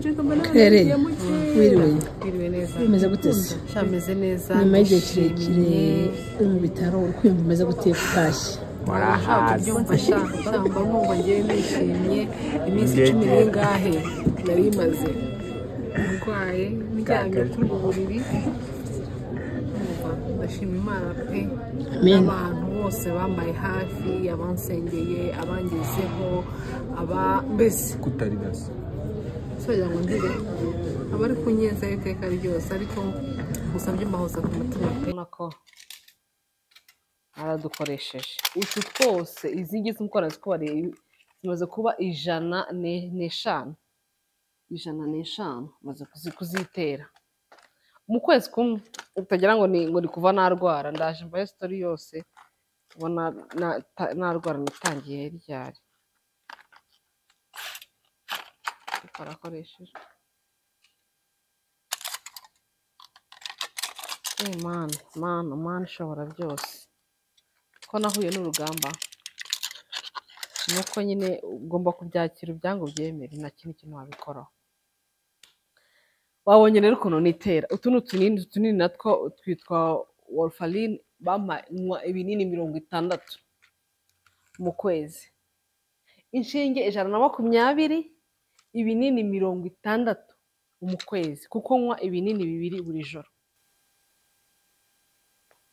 Claire wiriwe neza umeze gute se cyameze neza nyuma y'igihe kirekire uri mu bitaro uri kwiyumva umeze gute utashye murahazi shamba nkumva ngiye nishimye iminsi 10 n'ingahe nari imaze ndwaye njyanye kuri ubu buriri ndashima Imana pe abantu bose bambaye hafi abansengeye abangezeho mbese kutari gasa soya ngo ndire abari kunyeza iteka ryose ariko musabye mbahoza ku mutima pe nako aradukoresheje utu twose izingize umukora zikubare zimaze kuba 105 maze kuzitera mu kwezi kumwe utagira ngo ni kuva narwara ndaje mbaye story yose ubona narwara natangiye ryari parakoresheje mana shobora byose ko nahuye n'urugamba nuko nyine ugomba kubyakira ubyango byemere nta kintu wabikoraho wabonye rero ukuntu nitera utu tunini natwo twitwa warfarin bamanywa ibinini 60 mu kwezi inshinge 120 ibinini 60 mu kwezi kuko nywa ibinini 2 buri joro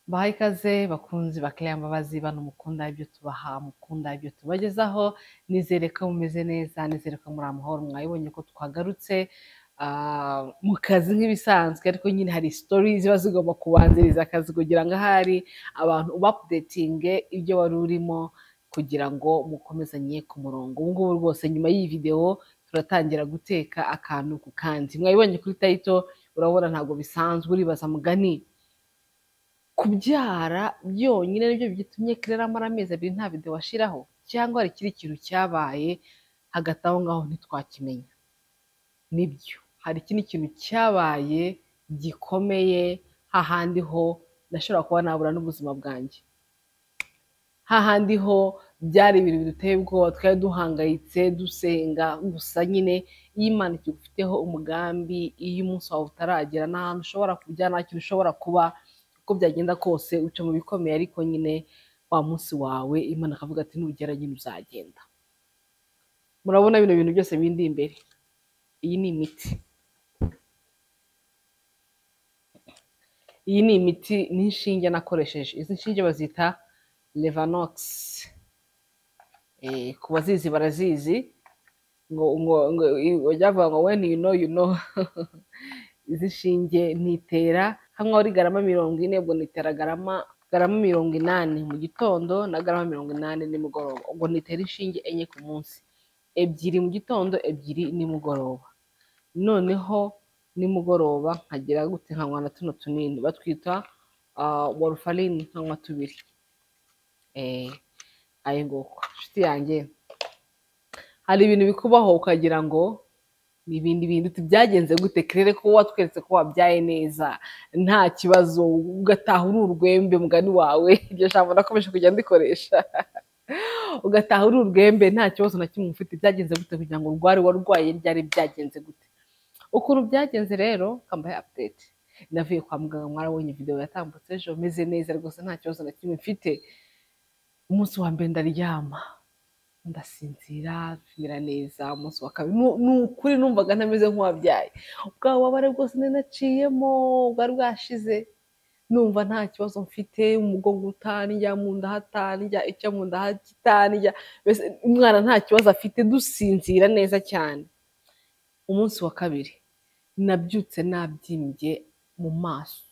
bahaye ikaze bakunzi bakiriya mbabazi bano mukunda ibyo tubaha mukunda ibyo tubagezaho nizere ko mumeze neza nizere ko muri amahoro mwayibonye ko twagarutse mu kazi nk'ibisanzwe ariko nyine hari stories ziba zigomba kubanziriza akazi kugira ngo ahari abantu updatinge ibyo wari urimo kugira ngo mukomezanye ku murongo ubu ngubu rwose nyuma y'iyi video turatangira guteka akantu ku kandi mwayibonye kuri title urabona ntabwo bisanzwe uribaza mugani kubyara byonyine nibyo bigitumye Claire amara amezi 2 nta video washiraho cyangwa hari kiri kintu cyabaye hagati aho ngaho ntitwakimenya nibyo hari ikindi kintu cyabaye gikomeye hahandi ho nashobora kuba nabura n'ubuzima bwanjye hahandi ho byari ibintu biduteye ubwoba twari duhangayitse dusenga gusa nyine iyo Imana ikigufiteho umugambi iyo umunsi wawe utaragera n'ahantu ushobora kujya nta kintu ushobora kuba uko byagenda kose uca mu bikomeye ariko nyine wa munsi wawe Imana akavuga ati nugera nyine uzagenda murabona bino bintu byose bindi imbere iyi ni imiti n'inshinge nakoresheje izi nshinge bazita Levanox ku bazizi barazizi ngo byavuga ngo when you know izi nshinge nitera hamwe ari garama 40 ubwo nitera garama 80 mu gitondo na garama 80 nimugoroba ubwo nitera inshinge enye ku munsi 2 mu gitondo 2 nimugoroba noneho nimugoroba nkagira gute nkanywa na tuno tunini batwita warfarin nkanywa 2 ayo ngoko nshuti yanjye hari ibintu bikubaho ukagira ngo n'ibindi bintu byagenze gute Claire ko watweretse ko wabyaye neza nta kibazo ugataha ururwembe mugani wawe iryo jambo nakomeje kujya ndikoresha ugataha ururwembe nta kibazo na kimwe ufite byagenze gute kugira ngo warwaye ryari byagenze gute ukuntu byagenze rero kambaye update navuye kwa muganga mwarabonye video yatambutse ejo meze neza rwose nta kibazo na kimwe mfite umunsi wa mbere ndaryama ndasinzira mfira neza umunsi wa kabiri n'ukuri numvaga ntameze nk'uwabyaye ubwababare bwose ninaciyemo bwari bwashize numva nta kibazo mfite umugongo utandya mu nda hatandya icyo mu nda hatandya mbese umwana nta kibazo afite dusinzira neza cyane umunsi wa kabiri nabyutse nabyimbye mu maso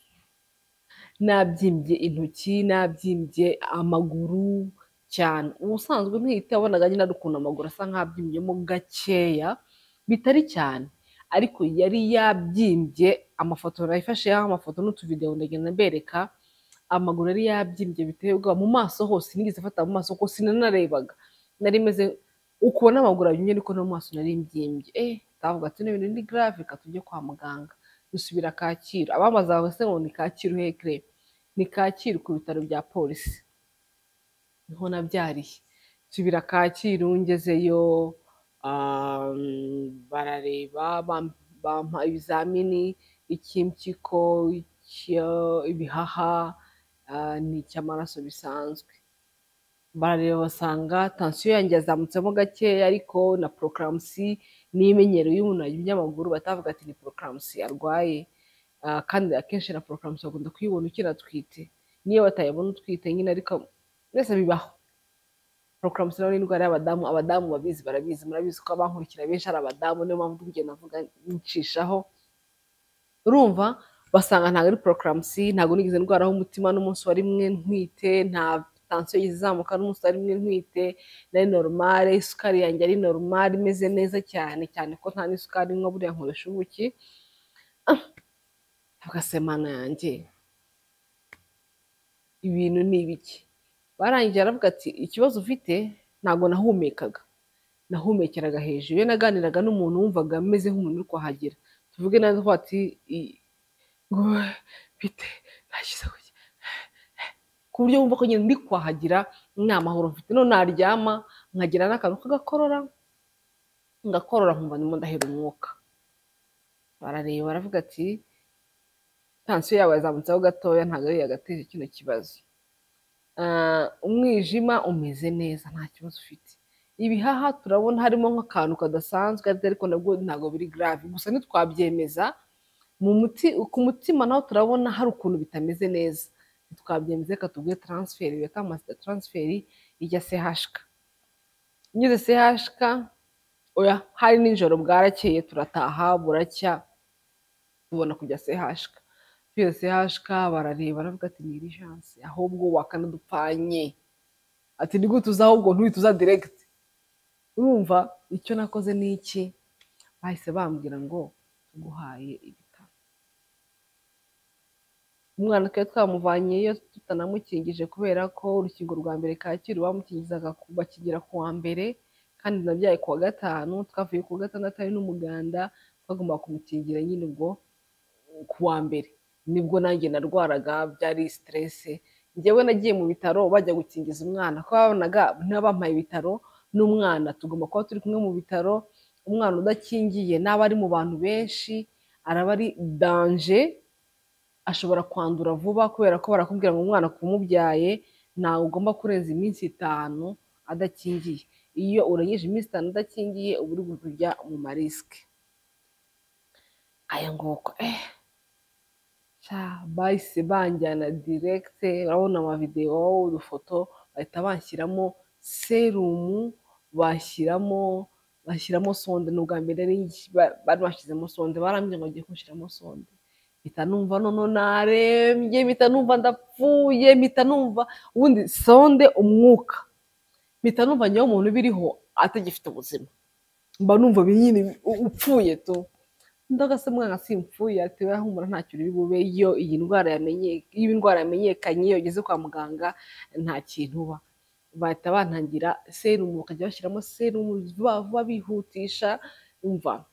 nabyimbye intoki nabyimbye amaguru cyane ubusanzwe ntihita wabonaga nyine dukunda amaguru asa nk'abyimbyemo gakeya bitari cyane ariko yari yabyimbye amafoto nayifasheho amafoto n'utuvideo ndagenda mbereka amaguru yari yabyimbye biteye ubwoba mu maso hose nigeze fata mu maso ko sinanarebaga nari meze ukubona amaguru abyimye ariko no mu maso nari mbyimbye ndavuga ati n'ibintu ni grave tujye kwa muganga dusubira Kacyiru abamaze bose ngo ni Kacyiru hekre ni Kacyiru ku bitaro bya polisi niho nabyariye nsubira Kacyiru ngezeyo barareba bampa ibizamini icy'impyiko, ibihaha n'icy'amaraso bisanzwe. Barareba basanga tansiyo yanjye yazamutsemo gakeya, ariko na porokaramusi n'imenyero y'umuntu wagiye amaguru batavuga ati ni porokaramusi arwaye. Kandi akenshi na porokaramusi bakunda kuyibona ukiratwite, niyo batayibona utwite nyine, ariko mwese bibaho. Porokaramusi nayo ni indwara y'abadamu, abadamu babizi barabizi, murabizi ko abankurikira benshi ari abadamu, niyo mpamvu ngenda navuga ncishaho. Urumva basanga ntabwo ari porokaramusi, ntabwo nigeze ndwaraho umutima n'umunsi wa rimwe ntwite, nta tansiyo yigeze izamuka n'umunsi wa rimwe ntwite, nari norumare, isukari yanjye ari norumare imeze neza cyane cyane ko nta n'isukari nywa, buriya nkoresha ubuki. Tugasemana yanjye ibintu ni ibiki. Barangije aravuga ati ikibazo ufite ntabwo nahumekaga, nahumekeraga hejuru. Iyo naganiraga n'umuntu wumvaga ameze nk'umuntu uri kuhagera, tuvuge neza ko ati ngo bite nashyize ku buryo wumva ko nyine ndi kwahagira nta mahoro mfite. None naryama nkagira n'akantu k'agakorora, ngakorora nkumva ndimo ndahera umwuka. Barareba baravuga ati tansiyo yawe yazamutseho gatoya, ntabwo ari yagateye kino kibazo. Umwijima umeze neza, nta kibazo ufite. Ibihaha turabona harimo nk'akantu kadasanzwe, ariko nabwo ntabwo biri grave, gusa ntitwabyemeza. Ku mutima naho turabona hari ukuntu bitameze neza, ntitwabyemeza. Reka tuguhe taransiferi, reka amasita taransiferi ijya CHK. Ngeze CHK, oya hari nijoro bwarakeye turataha, buracya tubona kujya CHK. Tugeze CHK barareba baravuga ati ni irijanse, ahubwo wakanadupfanye, ati ni gute uza ahubwo ntuhite uza diregiti. Urumva icyo nakoze ni iki? Bahise bambwira ngo tuguhaye ibitaro. Umwana twari twamuvanyeyo tutanamukingije, kubera ko urukingo rwa mbere Kacyiru bamukingizaga bakigera ku wa mbere, kandi nabyaye ku wa gatanu, twavuye ku wa gatandatu ari n'umuganda, twagombaga kumukingira nyine ubwo ku wa mbere. Nibwo nanjye narwaraga, byari siterese. Njyewe nagiye mu bitaro bajya gukingiza umwana, ko babonaga n'abampaye ibitaro n'umwana tugomba kuba turi kumwe mu bitaro. Umwana udakingiye n'aba ari mu bantu benshi araba ari danje, ashobora kwandura vuba, kubera ko barakubwira ngo umwana kumubyaye ntabwo ugomba kurenza iminsi 5 adakingiye. Iyo urengeje iminsi 5 udakingiye uba uri kujya mu marisike. Aya nguko bahise banjyana diregite, urabona amavidewo, udufoto, bahita banshyiramo serumu, bashyiramo sonde. Ni ubwa mbere bari bashyizemo sonde, barambwira ngo bagiye kunshyiramo sonde. Mpita numva noneho narembye, mpita numva ndapfuye, mpita numva ubundi sonde umwuka, mpita numva njyewe umuntu ubiriho atagifite ubuzima, mba numva nyine upfuye tu. Ndagase mwana simpfuye, ati we humura ntacyo uri bube. Iyo iyi ndwara yamenyekanye, iyo ugeze kwa muganga nta kintu uba. Bahita bantangira serumu, bakajya bashyiramo serumu vuba vuba bihutisha. Umva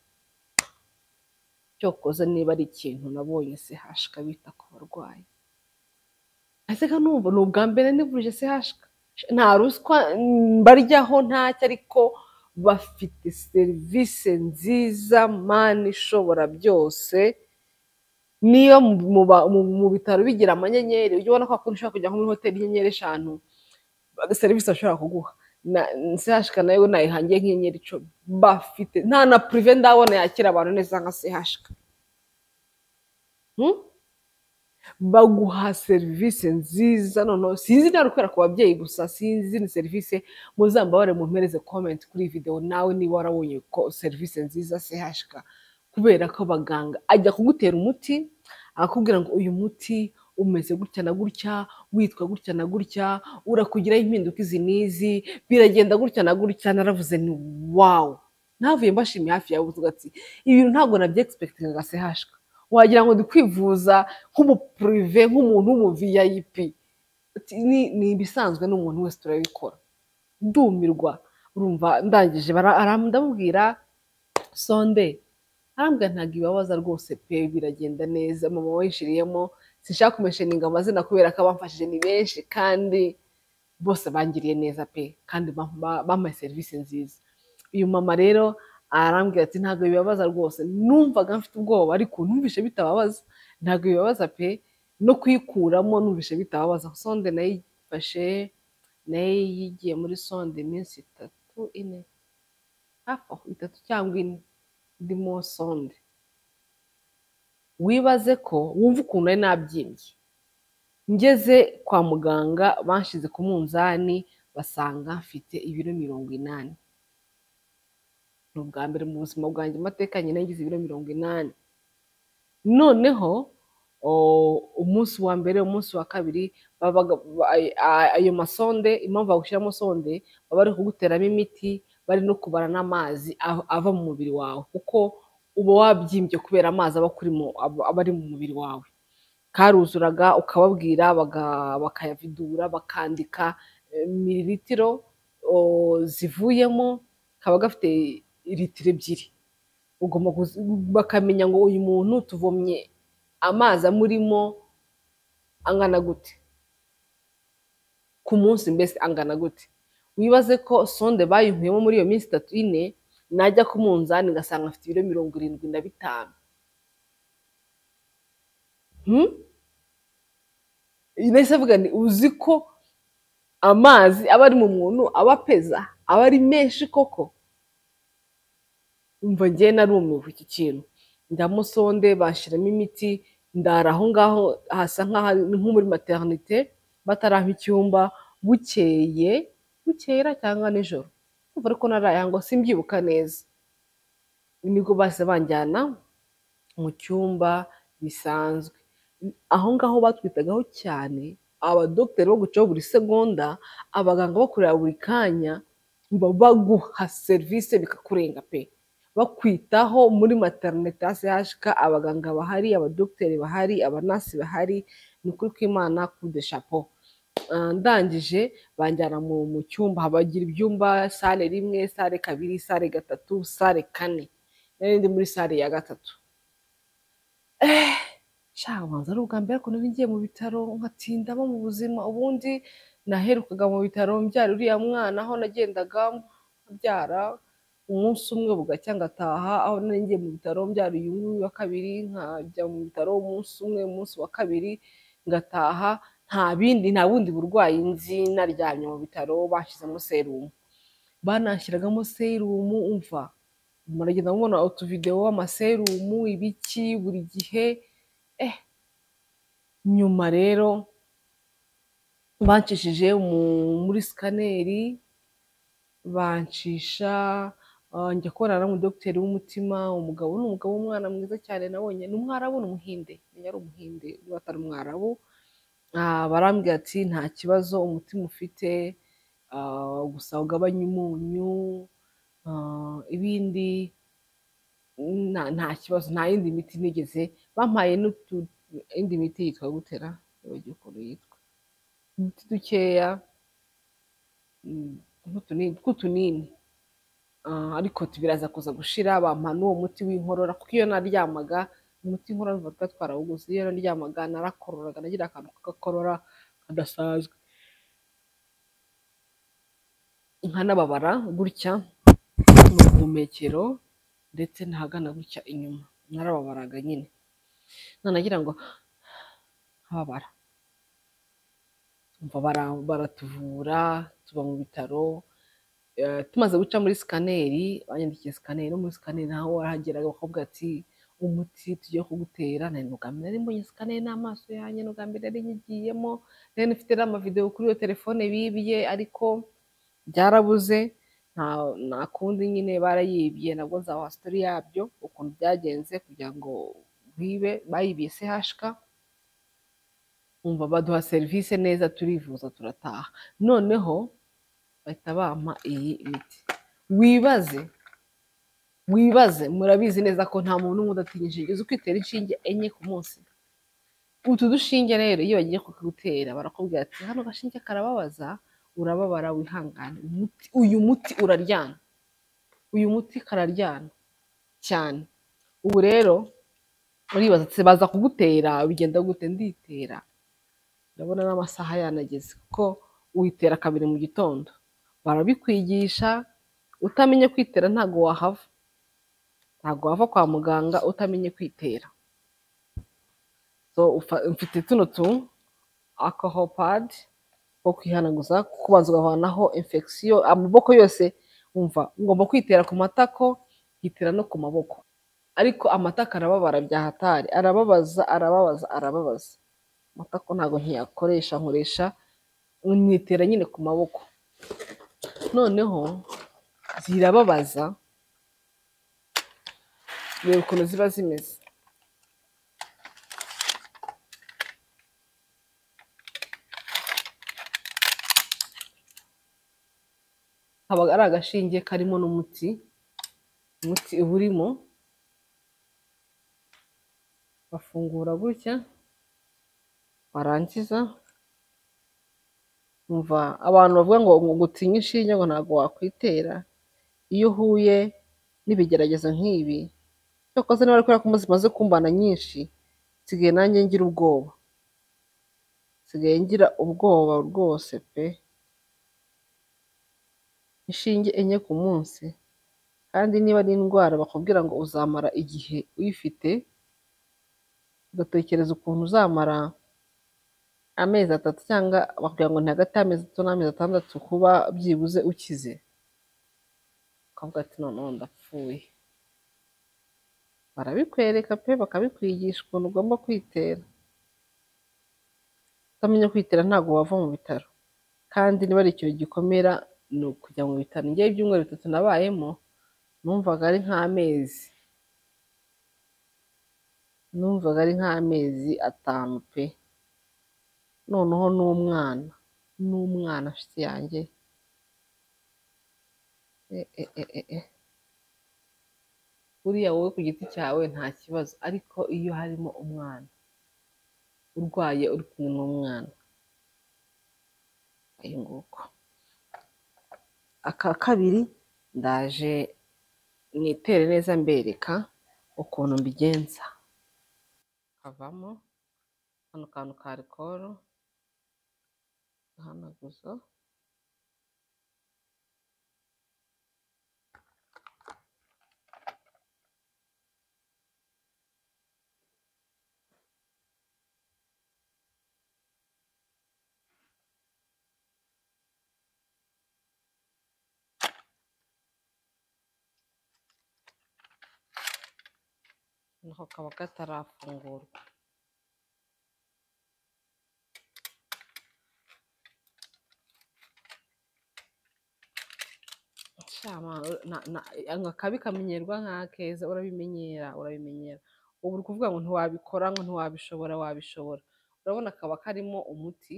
cyokoze niba ari ikintu nabonye CHK bita ku barwayi. Aseka numva ni ubwa mbere nivuje CHK, nta ruswa mbaryaho ntacyo, ariko bafite serivisi nziza mani ishobora byose. Niyo mu bitaro bigira amanyenyeri, ujya ubona ko akunda ushaka kujya nko muri hoteli y'inyenyeri 5, serivisi ashobora kuguha. CHK nayo nayihangiye nk'inyenyeri 10 bafite. Nta na prive ndabona yakira abantu neza nka CHK. Baguha serivisi nziza. Noneho sinzi niba rukwera ku babyeyi gusa, sinzi ni serivisi. Muzambabare mumpereze comment kuri video nawe niba warabonye ko serivisi nziza CHK, kubera ko abaganga ajya kugutera umuti akakubwira ngo uyu muti umeze gutya na gutya, witwa gutya na gutya, urakugiraho impinduka izi n'izi, biragenda gutya na gutya. Naravuze ni wow, navuye mbashimiye hafi yawe. Uvuga ati ibintu ntabwo nabye expectingaga CHK, wagira ngo ndi kwivuza nk'umupurive, nk'umuntu w'umu VIP. Ni ibisanzwe n'umuntu wese turabikora. Ndumirwa. Urumva ndangije ndamubwira sonde, arambwira ntabwo ibabaza rwose pe, biragenda neza. Mama wayinshiriyemo, sinshaka kumesheninga amazina kubera ko abamfashije ni benshi, kandi bose bangiriye neza pe, kandi bampaye serivisi nziza. uyu mama rero arambwira ati ntabwo bibabaza rwose, numvaga mfite ubwoba ariko numvishe bitababaza, ntabwo bibabaza pe, no kuyikuramo numvishe bitababaza. Sonde nayifashe, nayigiye muri sonde iminsi 3 4 hafi aho 3 cyangwa 4 ndimo sonde. Wibaze ko wumva ukuntu nari nabyimbye, ngeze kwa muganga banshize ku munzani basanga mfite ibiro 80. Ni ubwa mbere mu buzima bwanjye amateka nyine nagize ibiro 80. Noneho umunsi wa mbere, umunsi wa kabiri ayo masonde, impamvu bagushyiramo sonde baba bari kuguteramo imiti, bari no kubara n'amazi ava mu mubiri wawe, kuko uba wabyimbye kubera amazi aba ari mu mubiri wawe. Karuzuraga ukababwira bakayavidura bakandika mililitiro zivuyemo, kaba gafite litiro 2. Ugomba bakamenya ngo uyu muntu tuvomye amazi amurimo angana gute ku munsi, mbese angana gute. Wibaze ko sonde bayinkuyemo muri iyo minsi 3 4, najya ku munzani ngasanga afite ibiro 75. Nahise avuga ni uzi ko amazi aba ari mu muntu aba apeza, aba ari menshi koko. Umva njye narumiwe iki kintu, njyamo sonde bashyiramo imiti, ndara aho ngaho hasa nkaho nko muri maternité, batarampa icyumba. Bukera cyangwa nijoro, umva ariko naraye ngo simbyibuka neza, nibwo bahise banjyana mu cyumba bisanzwe. Aho ngaho batwitagaho cyane, abadogiteri bo gucaho buri segonda, abaganga bakureba buri kanya, baguha serivisi bikakurenga pe, bakwitaho muri maternité CHK. Abaganga bahari, abadogiteri bahari, abanasi bahari, ni ukuri kw'Imana coup de chapeau. Ndangije banjyana mu cyumba, bagira ibyumba, sale 1, sale 2, sale 3, sale 4. nari ndi muri sale ya 3. Shabanza ari ubwa mbere ko nari ngiye mu bitaro nkatindamo mu buzima. Ubundi naherukaga mu bitaro mbyara uriya mwana, aho nagendaga mbyara umunsi umwe bugacya ngataha, aho nari ngiye mu bitaro mbyara uyu nguyu wa kabiri, nkajya mu bitaro umunsi umwe, umunsi wa kabiri ngataha. Nta bundi burwayi nzi, naryamye mu bitaro bashyizemo serumu, banashyiragamo serumu. Umva muragenda mubona utuvidewo amaserumu ibiki buri gihe. Nyuma rero bancishije muri sikaneri, bancisha njya kubonana n'umudogiteri w'umutima. Umugabo ni umugabo w'umwana mwiza cyane, nabonye ni umwarabu, ni umuhinde, yari umuhinde atari umwarabu. Barambwira ati nta kibazo umutima ufite, gusa ugabanya umunyu, ibindi nta kibazo. Nta yindi miti nigeze bampaye, indi miti yitwa gutera, yabagiye ukuntu yitwa, uduti dukeya tw'utunini, ariko biraza kuza gushira. Bampa n'uwo muti w'inkorora, kuko iyo naryamaga umuti w'inkorora tuba twarawuguze, iyo naryamaga narakororaga, nagira akantu k'agakorora kadasanzwe, nkanababara gutya mu buhumekero ndetse ntahagana gutya inyuma, narababaraga nyine, nagira ngo hababara. Baratuvura, tuba mu bitaro. Tumaze guca muri sikaneri, banyandikiye sikaneri, no muri sikaneri naho warahageraga bakubwira ati umuti tugiye kugutera. Nari ubwa mbere nari mbonye sikaneri n'amaso yanjye, ni ubwa mbere nari nyigiyemo, nari nifite n'amavidewo kuri iyo telefone bibye, ariko byarabuze. Nta kundi nyine barayibye, nabwo nzabaha sitori yabyo ukuntu byagenze kugira ngo bibe bayibiye CHK. Umva baduha serivisi neza, turivuza turataha. Noneho bahita bampa iyi miti. Wibaze, murabizi neza ko nta muntu n'umwe udatinya inshinge. Uzi kwitera inshinge 4 ku munsi. Utu dushinge rero iyo bagiye kukagutera barakubwira ati hano gashinge karababaza, urababara, wihangane. Uyu muti uraryana, uyu muti kararyana cyane. Ubu rero uribaza ati baza kugutera bigenda gute? Nditera, ndabona n'amasaha yanageze, kuko uyitera 2 mu gitondo. Barabikwigisha utamenye kwitera ntabwo wahava, ntabwo wava kwa muganga utamenye kwitera. So mfite tuno tu alcohol pad ko kwihanaguza, kubanza ugavanaho infection amaboko yose. Umva, ngomba kwitera ku matako, nkitera no ku maboko, ariko amatako arababara bya hatari, arababaza arababaza arababaza. Amatako ntabwo nkiyakoresha, nkoresha nyitera nyine ku maboko. Noneho zirababaza, reba ukuntu ziba zimeze. Haba ari agashinge karimo n'umuti, umuti uba urimo, bafungura gutya, warangiza umva abantu bavuga ngo gutinya inshinge ngo ntabwo wakwitera, iyo uhuye n'ibigeragezo nk'ibi, cyakoze niba ari kubera ko zimaze kumbana nyinshi, nsigaye nanjye ngira ubwoba, nsigaye ngira ubwoba rwose pe. Inshinge 4 ku munsi, kandi niba ari indwara bakubwira ngo uzamara igihe uyifite, ugatekereza ukuntu uzamara amezi 3 cyangwa bakubwira ngo ni hagati y'amezi 3 n'amezi 6 kuba byibuze ukize, ukavuga ati noneho ndapfuye. Barabikwereka pe, bakabikwigisha ukuntu ugomba kwitera. Utamenya kwitera ntabwo wava mu bitaro, kandi niba ari ikintu gikomera ni ukujya mu bitaro. Njyewe ibyumweru 3 nabayemo, numvaga ari nk'amezi, numvaga ari nk'amezi 5 pe. Noneho n'umwana nshuti yanjye, buriya wowe ku giti cyawe nta kibazo, ariko iyo harimo umwana urwaye uri kumwe n'umwana, ayo nguko. Aka kabiri ndaje mwitere neza mbereka ukuntu mbigenza. Kavamo hano kantu ka alcohol, hanaguza, naho kaba katarafungurwa. Akabi kamenyerwa nk'akeza, urabimenyera. Ubu uri kuvuga ngo ntiwabikora, ngo ntiwabishobora, wabishobora. Urabona kaba karimo umuti,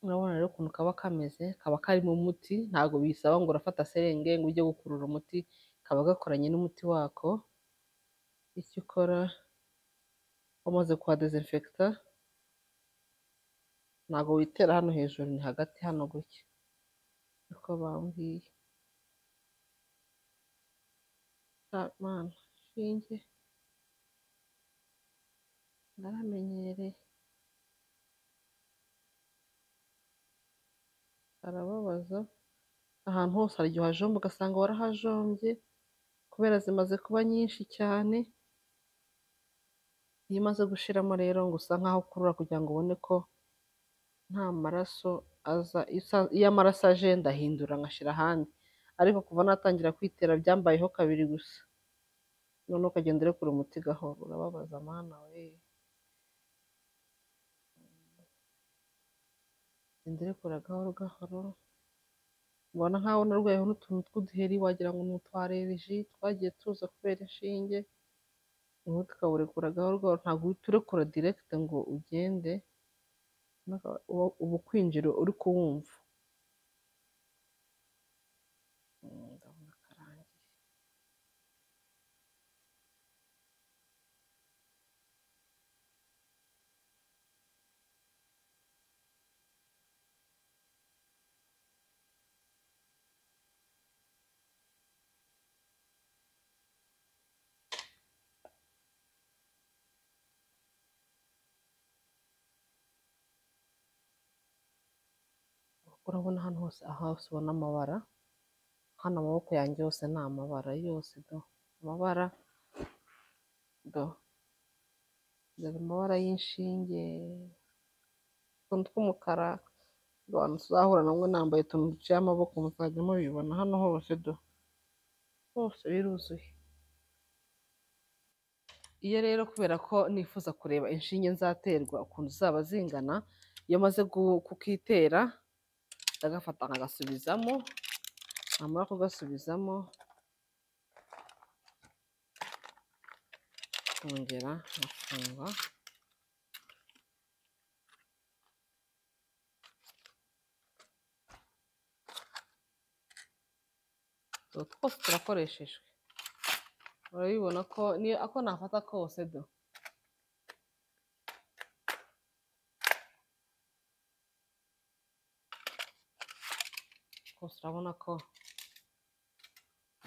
urabona rero ukuntu kaba kameze, kaba karimo umuti. Ntabwo bisaba ngo urafata serenge ngo ujye gukurura umuti, kaba gakoranye n'umuti wako. Icyo ukora wamaze kuha desinfecta, ntabwo witera hano hejuru, ni hagati hano gutya, niko bambwiye. Mana shinge naramenyereye, arababaza. Ahantu hose hari igihe uhajomba ugasanga warahajombye kubera zimaze kuba nyinshi cyane. Iyo umaze gushiramo rero ngo usa nkaho ukurura kugira ngo ubone ko nta maraso aza. Iyo amaraso aje ndahindura ngashyira ahandi, ariko kuva natangira kwitera byambayeho 2 gusa. Noneho ukagenda urekura umuti gahoro. Urababaza mana we, genda urekura gahoro gahoro. Ubona nkaho narwayeho n'utuntu tw'uduheri, wagira ngo ni utwa allergie twagiye tuza kubera inshinge. Umuti ukawurekura gahoro gahoro, ntabwo uhita urekura direct ngo ugende, uba ukwinjira uri kuwumva. Ndabona karangiye. urabona hano hose, aha hose ubona amabara, hano amaboko yanjye yose ni amabara yose, do amabara, do dore amabara y'inshinge, utuntu tw'umukara, abantu tuzahura namwe nambaye utuntu duciye amaboko muzajya mubibona hano hose, do hose biruzuye. Iyo rero kubera ko nifuza kureba inshinge nzaterwa ukuntu zaba zingana, iyo maze kukitera ndagafata nkagasubizamo, namara kugasubizamo nkongera nkafunga, twose turakoreshejwe, urabibona ko niyo ako nafata kose, do kose urabona ko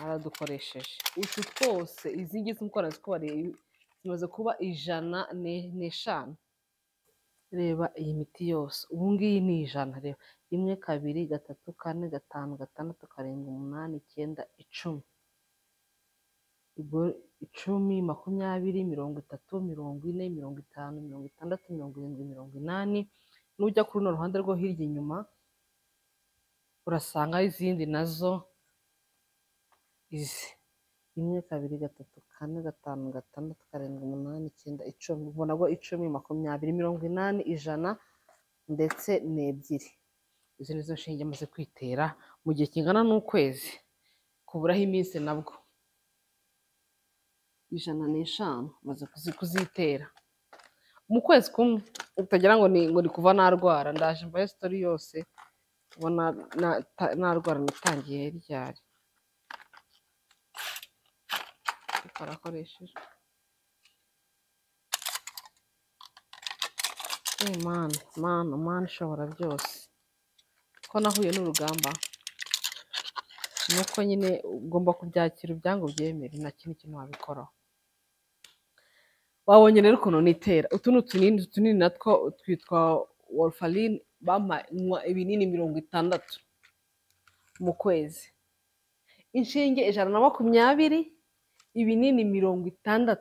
aradukoresheje. Utu twose izi ngizi uko narazikubariye zimaze kuba 105. Reba iyi miti yose ubu ngiyi ni 100. Reba 1 2 3 4 5 6 7 8 9 10, ubwo 10 20 30 40 50 60 70 80. Nujya kuri runo ruhande rwo hirya inyuma urasanga izindi nazo izi 1 2 3 4 5 6 7 8 9 10, ubona ngo 10 20 80 100 ndetse n'ebyiri. Izi nizo nshinge maze kwitera mu gihe kingana n'ukwezi, kuburaho iminsi nabwo 105 maze kuzitera mu kwezi kumwe, utagira ngo ni kuva narwara. Ndaje mbaye story yose ubona narwara natangiye ryari. Karakoresheje mana ishobora byose, ko nahuye n'urugamba nuko nyine ugomba kubyakira ubyango byemere, nta kindi kintu wabikoraho. Wabonye rero ukuntu nitera. Utu ni utunini natwo twitwa warfarin, bamanywa ibinini 60 mu kwezi, inshinge 120, ibinini 60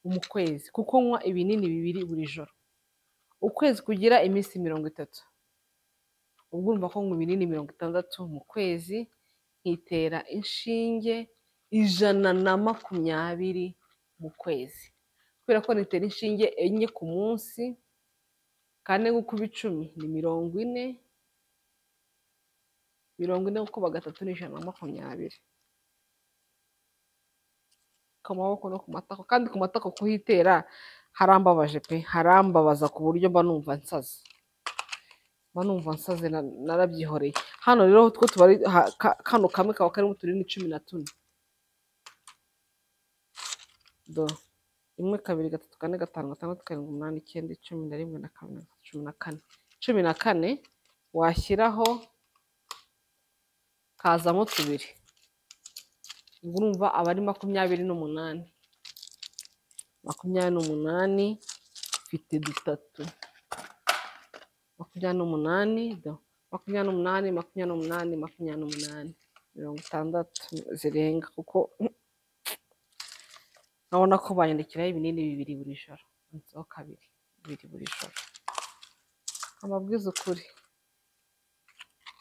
mu kwezi, kuko nywa ibinini 2 buri joro. Ukwezi kugira iminsi 30, ubwo urumva ko nywa ibinini 60 mu kwezi, nkitera inshinge 120 mu kwezi. Kubera ko nitera inshinge 4 ku munsi, 4 gukuba 10 ni 40, 40 gukuba 3 ni 120 ku maboko no ku matako. Kandi ku matako kuhitera harambabaje pe, harambabaza ku buryo mba numva nsaze, narabyihoreye. Hano rero two tubari kano kamwe kaba karimo uturini 14, do 1 2 3 4 5 6 7 8 9 10 11 12 14 washyiraho kazamo 2, ubwo urumva aba ari 28. 28 mfite 3, 28 do 28 60 zirenga, kuko nabona ko banyandikiraho ibinini 2 buri joro, nso 2 buri joro. Amabwiza ukuri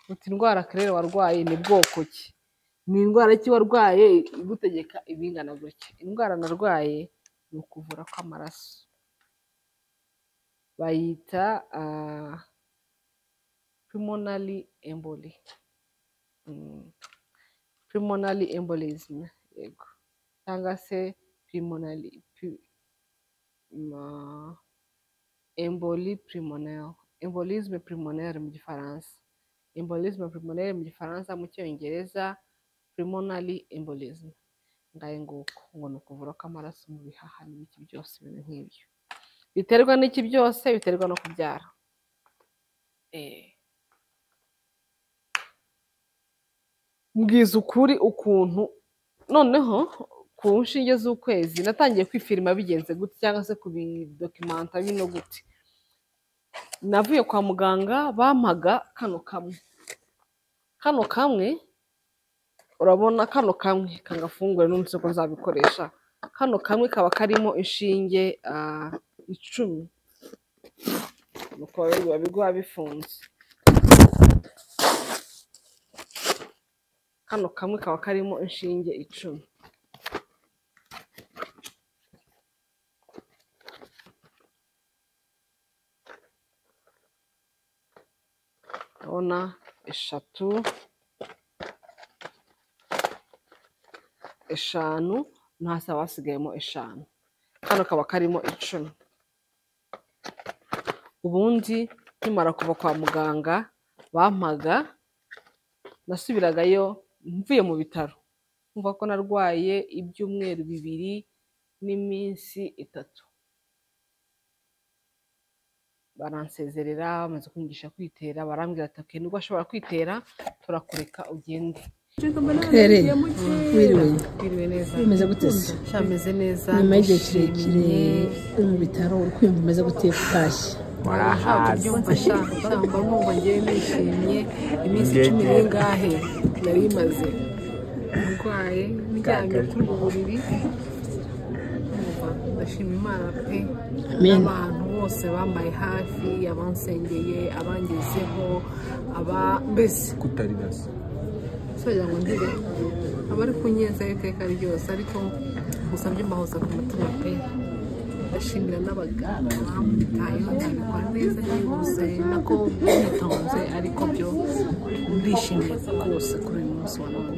uti indwara Claire warwaye ni bwoko ki? Ni indwara ki warwaye igutegeka ibingana gutya? Indwara narwaye ni ukuvura kw'amaraso, bayita pulmonary emboli, pulmonary embolism, yego, cyangwa se pulmonary emboli pulmonaire, embolisme pulmonaire mu gifaransa, embolisme pulmonaire mu gifaransa, mu cyongereza pulmonary embolism. Ngaye nguko ngo ni ukuvura kw'amaraso mu bihaha n'ibiki byose, ibintu nk'ibyo. Biterwa n'iki byose? Biterwa no kubyara. Mbwiza ukuri ukuntu noneho ku nshinge z'ukwezi natangiye kwifirima bigenze gute, cyangwa se kubidokimanta bino gute. Navuye kwa muganga bampaga kano kamwe, kano kamwe urabona kano kamwe kangafungure n'umunsi ko nzabikoresha, kano kamwe kaba karimo inshinge 10 nuko biba biguha bifunze. Kano kamwe kaba karimo inshinge 10. Urabona 3, 5 no hasi haba hasigayemo 5. Kano kaba karimo 10. Ubundi nkimara kuva kwa muganga bampaga, nasubiragayo mvuye mu bitaro mvuga ko narwaye ibyumweru 2 n'iminsi 3. Baransezerera bamaze kunyigisha kwitera, barambwira ati okay, nubwo ashobora kwitera turakureka ugende. Claire, Wiriwe neza. bimeze gute se? Cyameze neza. Nyuma y'igihe kirekire uri mu bitaro uri kwiyumva umeze gute utashye? Warahaze. Cyangwa nkumva ngewe nishimye iminsi 10 n'ingahe nari imaze ndwaye ndyamye kuri ubu buriri. Ndashima Imana pe. Abantu bose bambaye hafi, abansengeye, abangezeho, mbese kutari basi soja ngo ndire abari kunyeza iteka ryose, ariko musabye mbahoza ku mutima pe. Ndashimira n'abaganga bamutayeho ndabikora neza yihuse nako bitonze, ariko byo ndishimye rwose kuri uyu munsi wa none.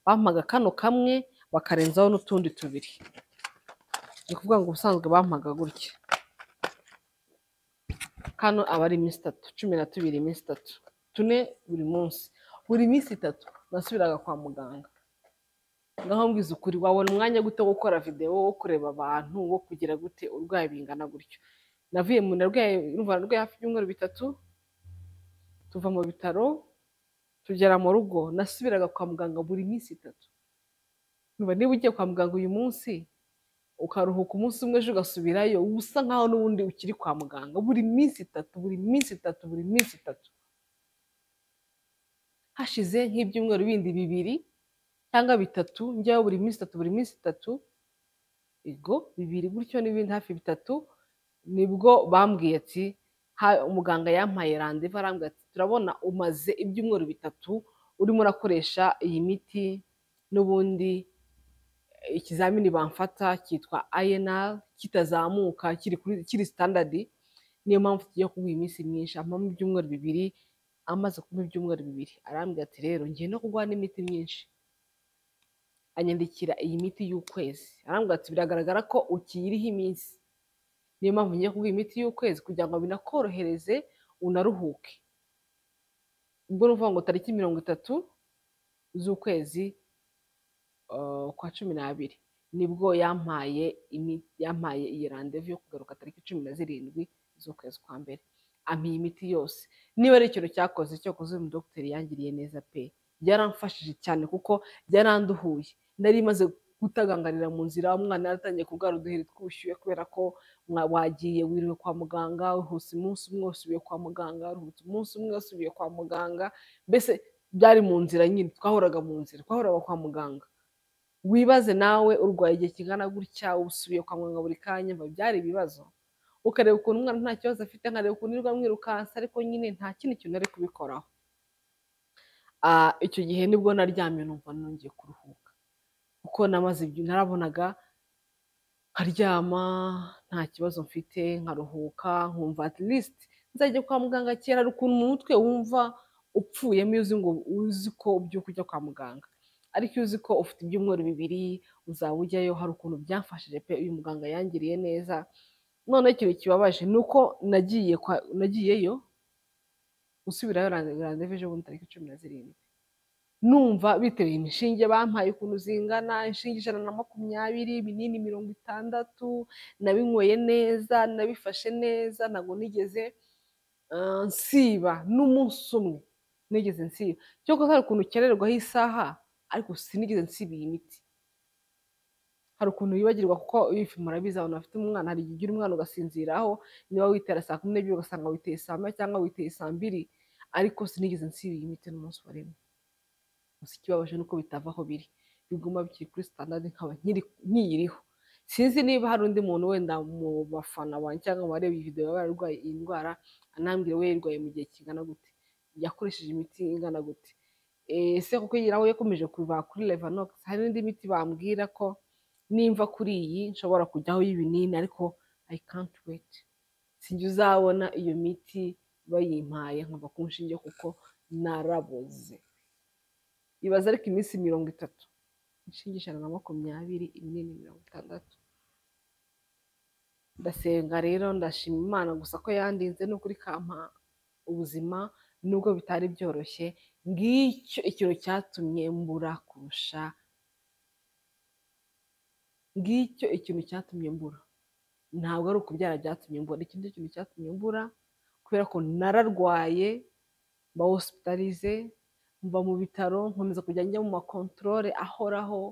Bampaga kano kamwe bakarenzaho n'utundi 2. Ni kuvuga ngo ubusanzwe bampaga gutya, kano aba ari iminsi 3, 12 iminsi 3, 4 buri munsi. Buri minsi 3 nasubiraga kwa muganga. Ngaho mbwiza ukuri, wabona umwanya gute wo gukora video, wo kureba abantu, wo kugira gute urwaye bingana gutyo? Navuye mu narwaye hafi ibyumweru 3, tuva mu bitaro tugera mu rugo, nasubiraga kwa muganga buri minsi 3. Niba ugiye kwa muganga uyu munsi ukaruhuka umunsi umwe ejo ugasubirayo, ubusa nkaho n'ubundi ukiri kwa muganga buri minsi 3, buri minsi 3, buri minsi 3. Hashize nk'ibyumweru bindi 2 cyangwa 3 njyaho buri minsi 3, buri minsi 3, ego 2 gutyo n'ibindi hafi 3, nibwo bambwiye ati umuganga yampaye rendez-vous, arambwira ati turabona umaze ibyumweru 3 urimo urakoresha iyi miti, n'ubundi ikizamini bamfata cyitwa INR kitazamuka kiri standard, niyo mpamvu tugiye kuguha iminsi myinshi. Amamo ibyumweru 2, amaze kuba ibyumweru 2 arambwira ati rero ngiye no kuguha n'imiti myinshi. Anyandikira iyi miti y'ukwezi, arambwira ati biragaragara ko ukiyiriho iminsi, niyo mpamvu ngiye kuguha imiti y'ukwezi kugira ngo binakorohereze unaruhuke. Ubwo nuvuga ngo tariki 30 z'ukwezi kwa 12 nibwo yampaye iyi rendez-vous yo kugaruka tariki 17 z'ukwezi kwa mbere. Ampiye imiti yose. Niba ari ikintu cyakoze cyo kuzuza umudokiteri yangiriye neza pe, byaramfashije cyane kuko byaranduhuye. Nari maze gutagangarira mu nzira, umwana yaratangiye kurwara uduheri tw'ubushyuhe kubera ko wagiye wiriwe kwa muganga, uhuse umunsi umwe usubiye kwa muganga, uhuse umunsi umwe usubiye kwa muganga, mbese byari mu nzira nyine, twahoraga mu nzira, twahoraga kwa muganga. Wibaze nawe urwaye igihe kingana gutya, usubiye kwa muganga buri kanya, byari ibibazo. Ukareba ukuntu umwana nta kibazo afite, nkareba ukuntu irwa mwirukansa, ariko nyine nta kindi kintu ari kubikoraho. Icyo gihe nibwo naryamye numva nongeye kuruhuka, kuko namaze ibyo narabonaga nkaryama nta kibazo mfite, nkaruhuka, nkumva at least nzajya kwa muganga. Kera ari ukuntu mu mutwe wumva upfuyemo iyo uzi ko ubyuka ujya kwa muganga, ariko iyo uzi ko ufite ibyumweru 2 uzaba ujyayo, hari ukuntu byamfashije pe. Uyu muganga yangiriye neza. None ikintu kibabaje ni uko nagiyeyo gusubirayo rendez-vous ejo bundi tariki 17, numva bitewe inshinge bampaye ukuntu zingana, inshinge 120, ibinini 60, nabinyweye neza, nabifashe neza, ntabwo nigeze nsiba n'umunsi umwe, nigeze nsiba. Cyo ko hari ukuntu ukererwaho isaha, ariko sinigeze nsiba iyi miti. Hari ukuntu wibagirwa kuko ifi murabizi abantu bafite umwana, hari igihe ugira umwana ugasinziraho, niba witera saa 12 ugasanga witeye saa 1 cyangwa witeye saa 2, ariko sinigeze nsiba iyi miti n'umunsi wa rimwe. gusa ikibabaje nuko bitava aho biri, biguma bikiri kuri standard nkaba nkiyiriho. Sinzi niba hari undi muntu wenda mu bafana banjye cyangwa mu bareba iyi video baba bararwaye iyi ndwara anambwira we yirwaye mu gihe kingana gute, yakoresheje imiti ingana gute. Ese kuko nawe yakomeje kuva kuri Levanox, hari n'indi miti bambwira ko nimva kuri iyi nshobora kujyaho y'ibinini, ariko I can't wait. Sinjye uzabona iyo miti bayimpaye nkava ku nshinge kuko naraboze. Ibaza ariko iminsi 30, inshinge 120, ibinini 60. Ndasenga rero ndashima Imana gusa ko yandinze n'ukuri kampa ubuzima nubwo bitari byoroshye. Ngicyo ikintu cyatumye mbura kurusha, ngicyo ikintu cyatumye mbura, ntabwo ari ukubyara byatumye mbura. Ikindi kintu cyatumye mbura kubera ko nararwaye, mba hospitalize, mva mu bitaro, nkomeza kujya njya mu makontorore ahoraho,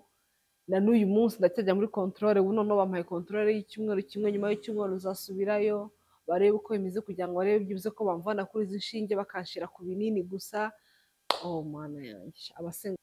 na n'uyu munsi ndacyajya muri kontorore. Ubu noneho bampaye kontorore y'icyumweru kimwe, nyuma y'icyumweru uzasubirayo barebe uko bimeze kugira ngo barebe byibuze ko bamvana kuri izi nshinge bakanshyira ku binini gusa. Oh mana yanjye, abasenga